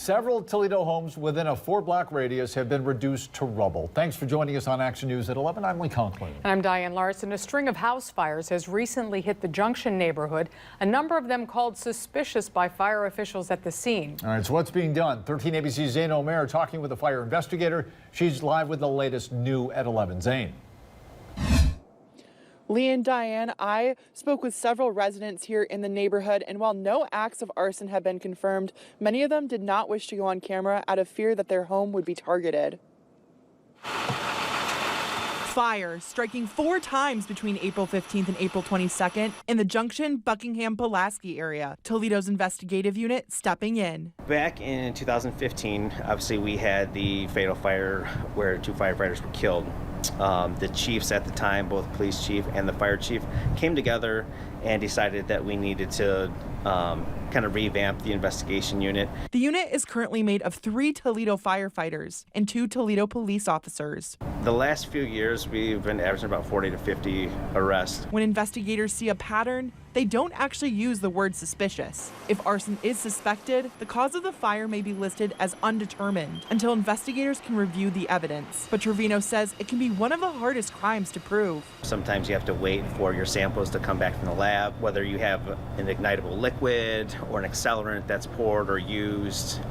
Several Toledo homes within a 4-block radius have been reduced to rubble. Thanks for joining us on Action News at 11. I'm Lee Conklin. I'm Diane Larson. A string of house fires has recently hit the Junction neighborhood. A number of them called suspicious by fire officials at the scene. All right, so what's being done? 13 ABC's Zane Omer talking with a fire investigator. She's live with the latest new at 11. Zane. Lee and Diane, I spoke with several residents here in the neighborhood, and while no acts of arson have been confirmed, many of them did not wish to go on camera out of fear that their home would be targeted. Fire striking 4 times between April 15th and April 22nd in the Junction, Buckingham, Pulaski area. Toledo's investigative unit stepping in. Back in 2015, obviously we had the fatal fire where 2 firefighters were killed. The chiefs at the time, both police chief and the fire chief, came together and decided that we needed to kind of revamp the investigation unit. The unit is currently made of 3 Toledo firefighters and 2 Toledo police officers. The last few years, we've been averaging about 40 to 50 arrests. When investigators see a pattern, they don't actually use the word suspicious. If arson is suspected, the cause of the fire may be listed as undetermined until investigators can review the evidence. But Trevino says it can be one of the hardest crimes to prove. Sometimes you have to wait for your samples to come back from the lab, whether you have an ignitable liquid or an accelerant that's poured or used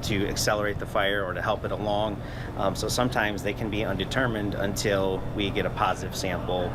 to accelerate the fire or to help it along. So sometimes they can be undetermined until we get a positive sample.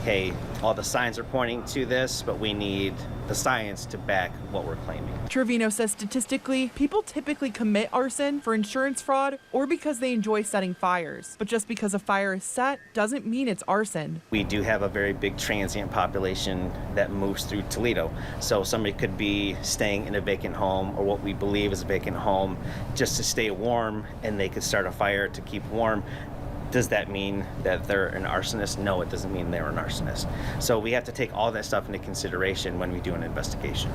Okay, all the signs are pointing to this, but we need the science to back what we're claiming. Trevino says statistically, people typically commit arson for insurance fraud or because they enjoy setting fires. But just because a fire is set doesn't mean it's arson. We do have a very big transient population that moves through Toledo. So somebody could be staying in a vacant home or what we believe is a vacant home just to stay warm, and they could start a fire to keep warm. Does that mean that they're an arsonist? No, it doesn't mean they're an arsonist. So we have to take all that stuff into consideration when we do an investigation.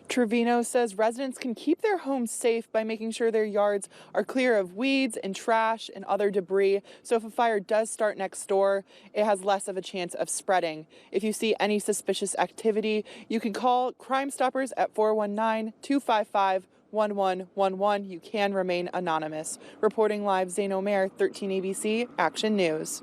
Trevino says residents can keep their homes safe by making sure their yards are clear of weeds and trash and other debris. So if a fire does start next door, it has less of a chance of spreading. If you see any suspicious activity, you can call Crime Stoppers at 419-255-1111. You can remain anonymous. Reporting live, Zane Omer, 13 ABC Action News.